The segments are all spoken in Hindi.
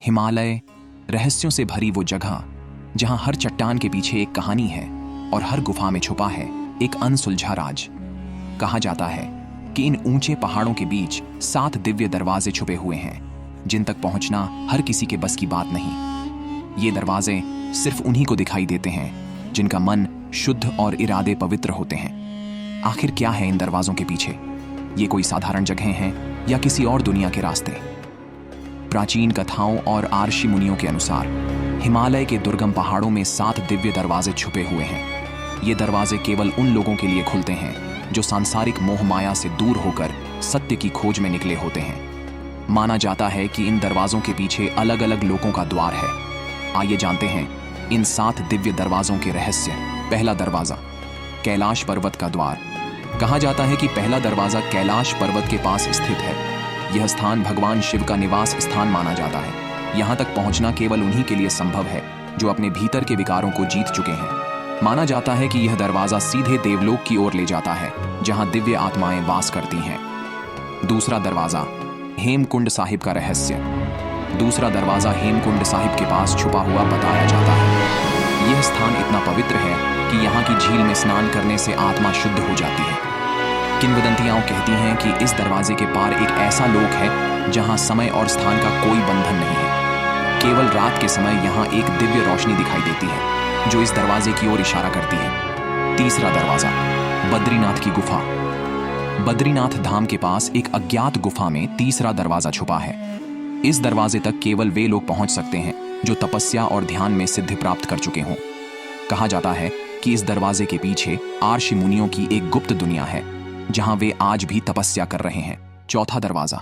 हिमालय रहस्यों से भरी वो जगह जहां हर चट्टान के पीछे एक कहानी है और हर गुफा में छुपा है एक अनसुलझा राज। कहा जाता है कि इन ऊंचे पहाड़ों के बीच 7 दिव्य दरवाजे छुपे हुए हैं जिन तक पहुंचना हर किसी के बस की बात नहीं। ये दरवाजे सिर्फ उन्हीं को दिखाई देते हैं जिनका मन शुद्ध और इरादे पवित्र होते हैं। आखिर क्या है इन दरवाजों के पीछे? ये कोई साधारण जगह हैं या किसी और दुनिया के रास्ते? प्राचीन कथाओं और आर्षि मुनियों के अनुसार हिमालय के दुर्गम पहाड़ों में 7 दिव्य दरवाजे छुपे हुए हैं। ये दरवाजे केवल उन लोगों के लिए खुलते हैं जो सांसारिक मोह माया से दूर होकर सत्य की खोज में निकले होते हैं। माना जाता है कि इन दरवाजों के पीछे अलग अलग लोगों का द्वार है। आइए जानते हैं इन 7 दिव्य दरवाजों के रहस्य। पहला दरवाजा, कैलाश पर्वत का द्वार। कहा जाता है कि पहला दरवाजा कैलाश पर्वत के पास स्थित है। यह स्थान भगवान शिव का निवास स्थान माना जाता है। यहाँ तक पहुँचना केवल उन्हीं के लिए संभव है जो अपने भीतर के विकारों को जीत चुके हैं। माना जाता है कि यह दरवाजा सीधे देवलोक की ओर ले जाता है जहाँ दिव्य आत्माएं वास करती हैं। दूसरा दरवाजा, हेमकुंड साहिब का रहस्य। दूसरा दरवाजा हेमकुंड साहिब के पास छुपा हुआ बताया जाता है। यह स्थान इतना पवित्र है कि यहाँ की झील में स्नान करने से आत्मा शुद्ध हो जाती है। किंवदंतियां कहती हैं कि इस दरवाजे के पार एक ऐसा लोक है जहां समय और स्थान का कोई बंधन नहीं है। केवल रात के समय यहां एक दिव्य रोशनी दिखाई देती है जो इस दरवाजे की ओर इशारा करती है। तीसरा दरवाजा, बद्रीनाथ की गुफा। बद्रीनाथ धाम के पास एक अज्ञात गुफा में तीसरा दरवाजा छुपा है। इस दरवाजे तक केवल वे लोग पहुंच सकते हैं जो तपस्या और ध्यान में सिद्धि प्राप्त कर चुके हों। कहा जाता है कि इस दरवाजे के पीछे आर्षि मुनियों की एक गुप्त दुनिया है जहां वे आज भी तपस्या कर रहे हैं। चौथा दरवाजा,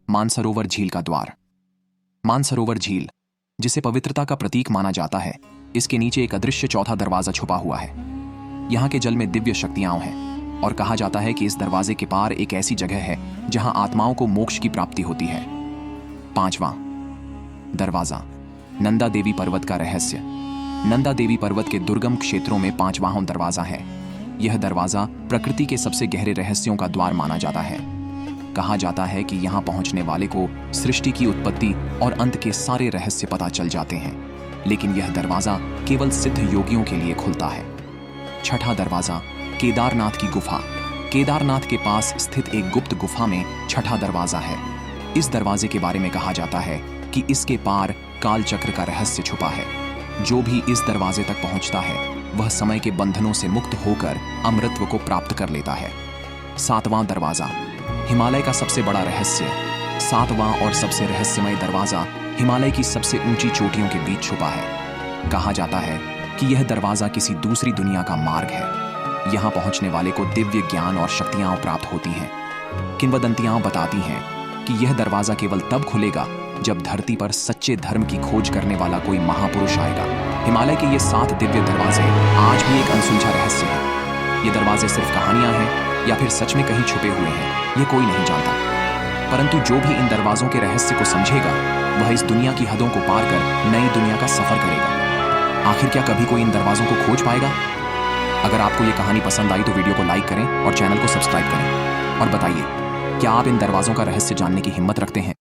मानसरोवर झील का द्वार। मानसरोवर झील, जिसे पवित्रता का प्रतीक माना जाता है, इसके नीचे एक अदृश्य चौथा दरवाजा छुपा हुआ है। यहाँ के जल में दिव्य शक्तियां हैं और कहा जाता है कि इस दरवाजे के पार एक ऐसी जगह है जहां आत्माओं को मोक्ष की प्राप्ति होती है। पांचवां दरवाजा, नंदा देवी पर्वत का रहस्य। नंदा देवी पर्वत के दुर्गम क्षेत्रों में 5वां दरवाजा है। यह दरवाजा प्रकृति के सबसे गहरे रहस्यों का द्वार माना जाता है। कहा जाता है कि यहाँ पहुंचने वाले को सृष्टि की उत्पत्ति और अंत के सारे रहस्य पता चल जाते हैं, लेकिन यह दरवाजा केवल सिद्ध योगियों के लिए खुलता है। छठा दरवाजा, केदारनाथ की गुफा। केदारनाथ के पास स्थित एक गुप्त गुफा में छठा दरवाजा है। इस दरवाजे के बारे में कहा जाता है कि इसके पार काल चक्र का रहस्य छुपा है। जो भी इस दरवाजे तक पहुंचता है वह समय के बंधनों से मुक्त होकर अमृतत्व को प्राप्त कर लेता है। 7वां दरवाजा, हिमालय का सबसे बड़ा रहस्य। 7वां और सबसे रहस्यमय दरवाजा हिमालय की सबसे ऊंची चोटियों के बीच छुपा है। कहा जाता है कि यह दरवाजा किसी दूसरी दुनिया का मार्ग है। यहाँ पहुंचने वाले को दिव्य ज्ञान और शक्तियां प्राप्त होती हैं। किंवदंतियां बताती हैं कि यह दरवाजा केवल तब खुलेगा जब धरती पर सच्चे धर्म की खोज करने वाला कोई महापुरुष आएगा। हिमालय के ये 7 दिव्य दरवाजे आज भी एक अनसुलझा रहस्य है। ये दरवाजे सिर्फ कहानियां हैं या फिर सच में कहीं छुपे हुए हैं, ये कोई नहीं जानता। परंतु जो भी इन दरवाजों के रहस्य को समझेगा वह इस दुनिया की हदों को पार कर नई दुनिया का सफर करेगा। आखिर क्या कभी कोई इन दरवाजों को खोज पाएगा? अगर आपको ये कहानी पसंद आई तो वीडियो को लाइक करें और चैनल को सब्सक्राइब करें। और बताइए, क्या आप इन दरवाजों का रहस्य जानने की हिम्मत रखते हैं?